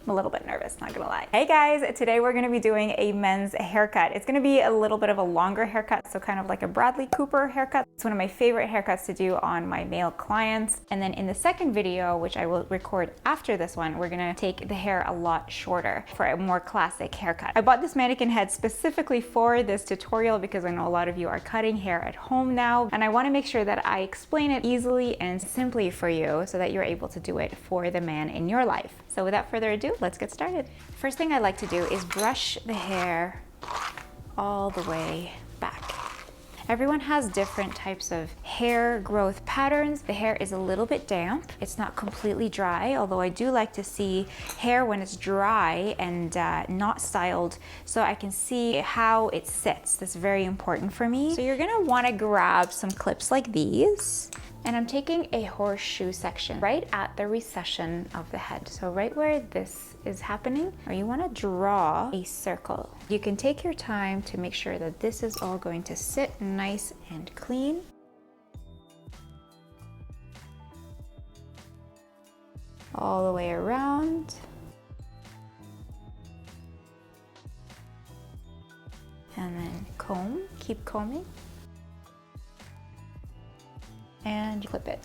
I'm a little bit nervous, not gonna lie. Hey guys, today we're gonna be doing a men's haircut. It's gonna be a little bit of a longer haircut, so kind of like a Bradley Cooper haircut. It's one of my favorite haircuts to do on my male clients. And then in the second video, which I will record after this one, we're gonna take the hair a lot shorter for a more classic haircut. I bought this mannequin head specifically for this tutorial because I know a lot of you are cutting hair at home now, and I wanna make sure that I explain it easily and simply for you so that you're able to do it for the man in your life. So without further ado, let's get started. First thing I like to do is brush the hair all the way back. Everyone has different types of hair growth patterns. The hair is a little bit damp. It's not completely dry, although I do like to see hair when it's dry and not styled so I can see how it sits. That's very important for me. So you're gonna wanna grab some clips like these. And I'm taking a horseshoe section right at the recession of the head. So right where this is happening, or you want to draw a circle. You can take your time to make sure that this is all going to sit nice and clean. All the way around. And then comb, keep combing. And clip it.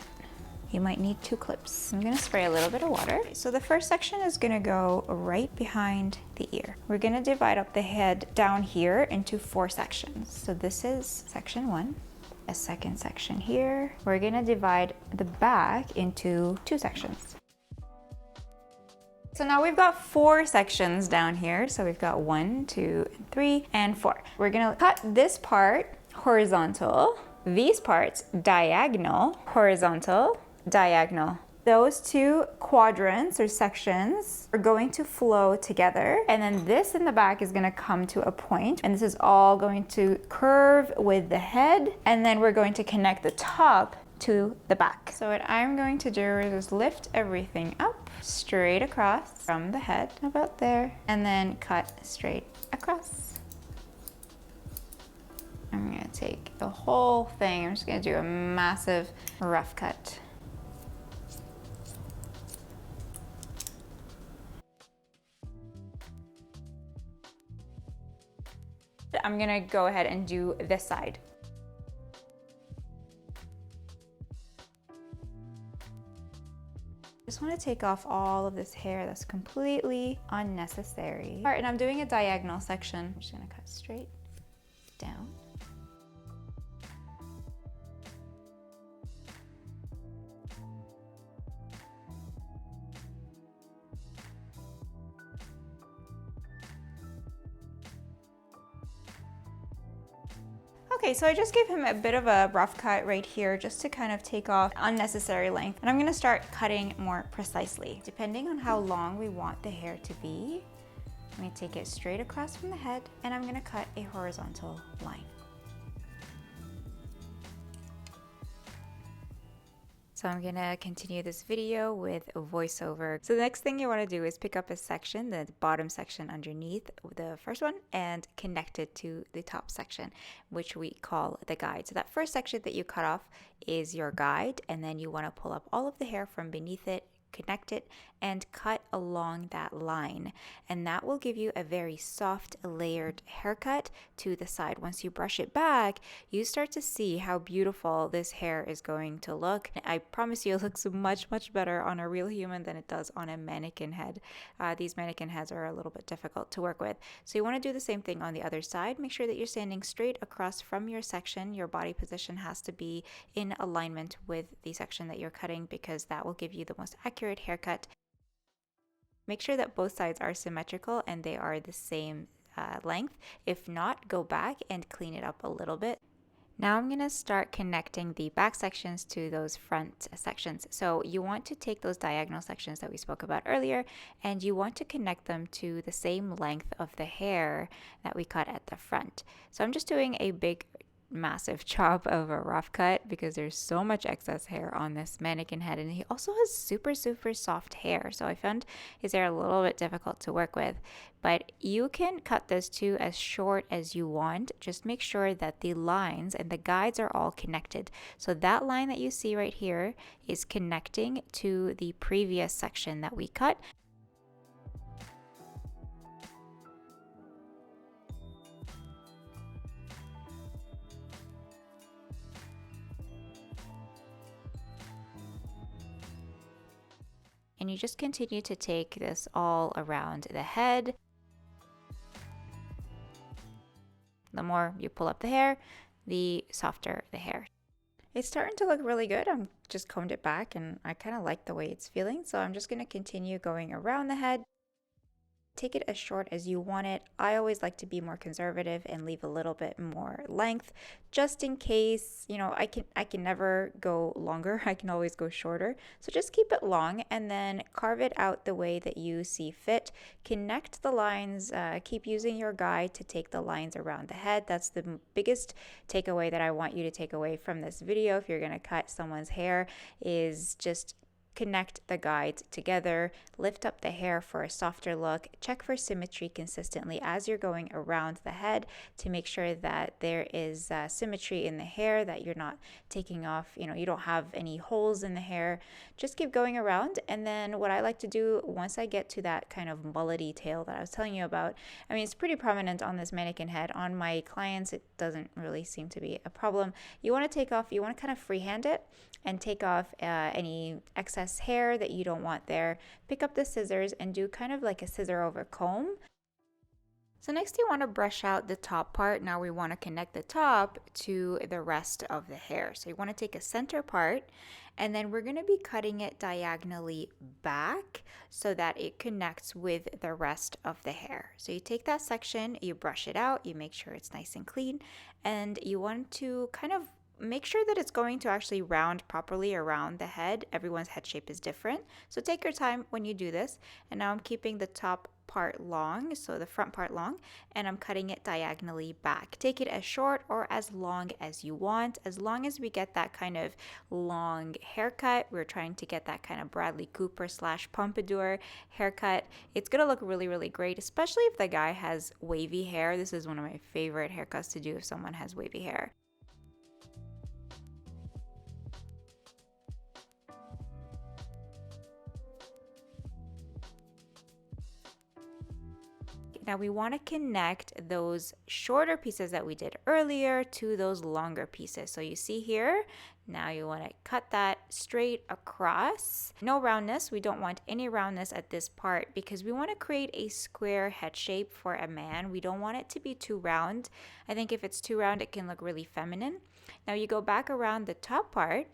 You might need 2 clips. I'm gonna spray a little bit of water. So the first section is gonna go right behind the ear. We're gonna divide up the head down here into 4 sections. So this is section 1, a second section here. We're gonna divide the back into 2 sections. So now we've got 4 sections down here. So we've got 1, 2, 3, and 4. We're gonna cut this part horizontal, these parts diagonal, horizontal, diagonal. Those 2 quadrants or sections are going to flow together. And then this in the back is gonna come to a point, and this is all going to curve with the head. And then we're going to connect the top to the back. So what I'm going to do is just lift everything up straight across from the head, about there, and then cut straight across. I'm gonna take the whole thing. I'm just gonna do a massive rough cut. I'm gonna go ahead and do this side. I just want to take off all of this hair that's completely unnecessary. All right, and I'm doing a diagonal section. I'm just gonna cut straight down. Okay, so I just gave him a bit of a rough cut right here just to kind of take off unnecessary length. And I'm gonna start cutting more precisely. Depending on how long we want the hair to be, I'm gonna take it straight across from the head and I'm gonna cut a horizontal line. So I'm gonna continue this video with a voiceover. So the next thing you wanna do is pick up a section, the bottom section underneath the first one, and connect it to the top section, which we call the guide. So that first section that you cut off is your guide, and then you wanna pull up all of the hair from beneath it, connect it, and cut along that line. And that will give you a very soft, layered haircut to the side. Once you brush it back, you start to see how beautiful this hair is going to look. I promise you it looks much, much better on a real human than it does on a mannequin head. These mannequin heads are a little bit difficult to work with. So you want to do the same thing on the other side. Make sure that you're standing straight across from your section. Your body position has to be in alignment with the section that you're cutting because that will give you the most accurate haircut. Make sure that both sides are symmetrical and they are the same length. If not, go back and clean it up a little bit. Now I'm going to start connecting the back sections to those front sections. So you want to take those diagonal sections that we spoke about earlier and you want to connect them to the same length of the hair that we cut at the front. So I'm just doing a big massive chop of a rough cut because there's so much excess hair on this mannequin head, and he also has super soft hair, so I found his hair a little bit difficult to work with. But you can cut this to as short as you want. Just make sure that the lines and the guides are all connected. So that line that you see right here is connecting to the previous section that we cut. and you just continue to take this all around the head. The more you pull up the hair, the softer the hair. It's starting to look really good. I'm just combed it back and I kind of like the way it's feeling. So I'm just going to continue going around the head. Take it as short as you want it. I always like to be more conservative and leave a little bit more length just in case, you know, I can never go longer. I can always go shorter. So just keep it long and then carve it out the way that you see fit. Connect the lines, keep using your guide to take the lines around the head. That's the biggest takeaway that I want you to take away from this video if you're going to cut someone's hair, is just connect the guides together, lift up the hair for a softer look, check for symmetry consistently as you're going around the head to make sure that there is symmetry in the hair, that you're not taking off, you know, you don't have any holes in the hair. Just keep going around. And then what I like to do once I get to that kind of mullety tail that I was telling you about, I mean, it's pretty prominent on this mannequin head. On my clients, it doesn't really seem to be a problem. You want to take off, you want to kind of freehand it and take off any excess hair that you don't want there. Pick up the scissors and do kind of like a scissor over comb. So next you want to brush out the top part. Now we want to connect the top to the rest of the hair. So you want to take a center part and then we're going to be cutting it diagonally back so that it connects with the rest of the hair. So you take that section, you brush it out, you make sure it's nice and clean, and you want to kind of make sure that it's going to actually round properly around the head. Everyone's head shape is different, so take your time when you do this. And now I'm keeping the top part long, so the front part long, and I'm cutting it diagonally back. Take it as short or as long as you want. As long as we get that kind of long haircut, we're trying to get that kind of Bradley Cooper / pompadour haircut. It's gonna look really, really great, especially if the guy has wavy hair. This is one of my favorite haircuts to do if someone has wavy hair. Now we want to connect those shorter pieces that we did earlier to those longer pieces. So you see here, now you want to cut that straight across. No roundness. We don't want any roundness at this part because we want to create a square head shape for a man. We don't want it to be too round. I think if it's too round, it can look really feminine. Now you go back around the top part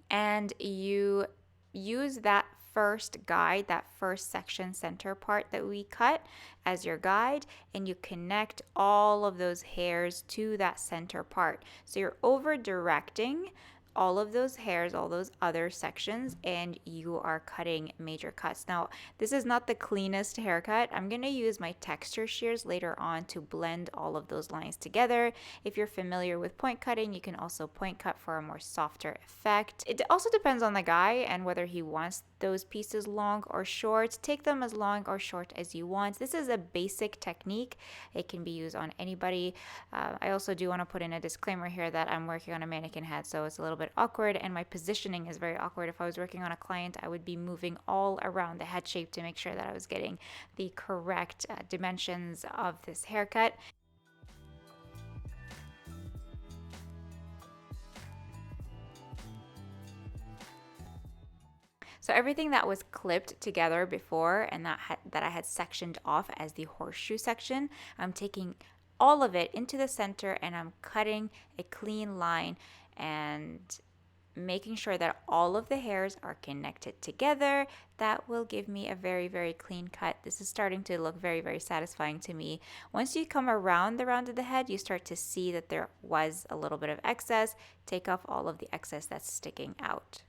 and you use that first guide, that first section center part that we cut as your guide, and you connect all of those hairs to that center part. So you're over directing all of those hairs, all those other sections, and you are cutting major cuts. Now, this is not the cleanest haircut. I'm going to use my texture shears later on to blend all of those lines together. If you're familiar with point cutting, you can also point cut for a more softer effect. It also depends on the guy and whether he wants those pieces long or short. Take them as long or short as you want. This is a basic technique. It can be used on anybody. I also do want to put in a disclaimer here that I'm working on a mannequin head, so it's a little bit awkward and my positioning is very awkward. If I was working on a client, I would be moving all around the head shape to make sure that I was getting the correct dimensions of this haircut. So everything that was clipped together before and that I had sectioned off as the horseshoe section, I'm taking all of it into the center and I'm cutting a clean line and making sure that all of the hairs are connected together. That will give me a very, very clean cut. This is starting to look very, very satisfying to me. Once you come around the round of the head, you start to see that there was a little bit of excess. Take off all of the excess that's sticking out.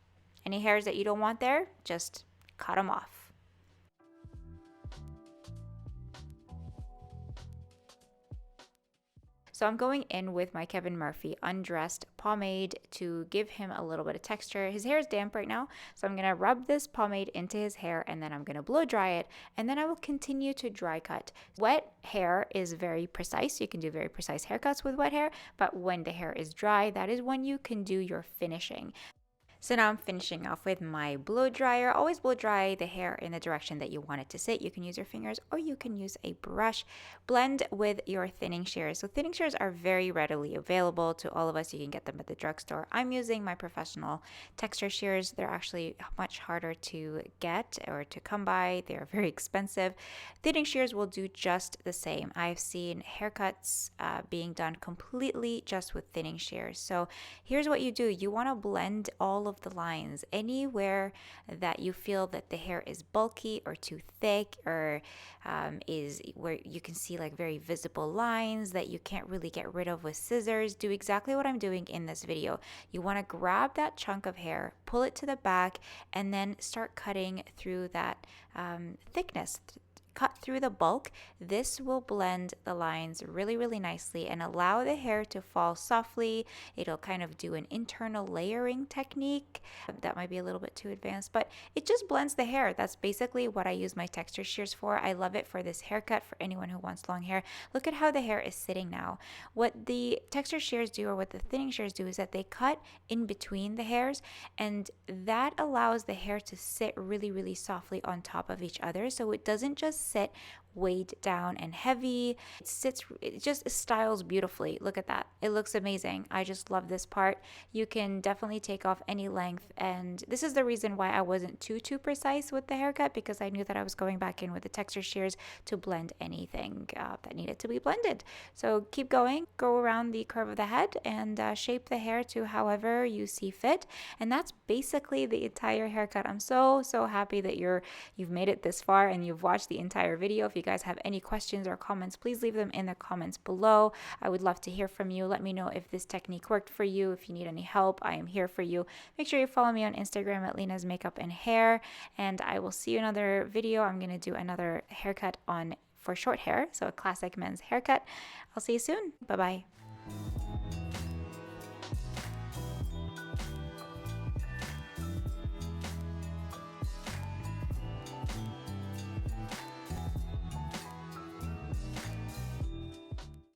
Any hairs that you don't want there, just cut them off. So I'm going in with my Kevin Murphy undressed pomade to give him a little bit of texture. His hair is damp right now, so I'm going to rub this pomade into his hair and then I'm going to blow dry it, and then I will continue to dry cut. Wet hair is very precise. You can do very precise haircuts with wet hair, but when the hair is dry, that is when you can do your finishing. So now I'm finishing off with my blow dryer. Always blow dry the hair in the direction that you want it to sit. You can use your fingers or you can use a brush. Blend with your thinning shears. So thinning shears are very readily available to all of us. You can get them at the drugstore. I'm using my professional texture shears. They're actually much harder to get or to come by. They're very expensive. Thinning shears will do just the same. I've seen haircuts being done completely just with thinning shears. So here's what you do. You want to blend all of the lines. Anywhere that you feel that the hair is bulky or too thick or is where you can see like very visible lines that you can't really get rid of with scissors, do exactly what I'm doing in this video. You want to grab that chunk of hair, pull it to the back, and then start cutting through that thickness. Cut through the bulk. This will blend the lines really, really nicely and allow the hair to fall softly. It'll kind of do an internal layering technique. That might be a little bit too advanced, but it just blends the hair. That's basically what I use my texture shears for. I love it for this haircut for anyone who wants long hair. Look at how the hair is sitting now. What the texture shears do or what the thinning shears do is that they cut in between the hairs, and that allows the hair to sit really, really softly on top of each other. So it doesn't just sit weighed down and heavy. It just styles beautifully. Look at that. It looks amazing. I just love this part. You can definitely take off any length, and this is the reason why I wasn't too precise with the haircut, because I knew that I was going back in with the texture shears to blend anything that needed to be blended. So keep going, go around the curve of the head and shape the hair to however you see fit. And that's basically the entire haircut. I'm so happy that you've made it this far and you've watched the entire video. If you guys have any questions or comments, please leave them in the comments below. I would love to hear from you. Let me know if this technique worked for you. If you need any help, I am here for you. Make sure you follow me on Instagram at Lena's Makeup and Hair, and I will see you in another video. I'm going to do another haircut for short hair, so a classic men's haircut. I'll see you soon. Bye-bye.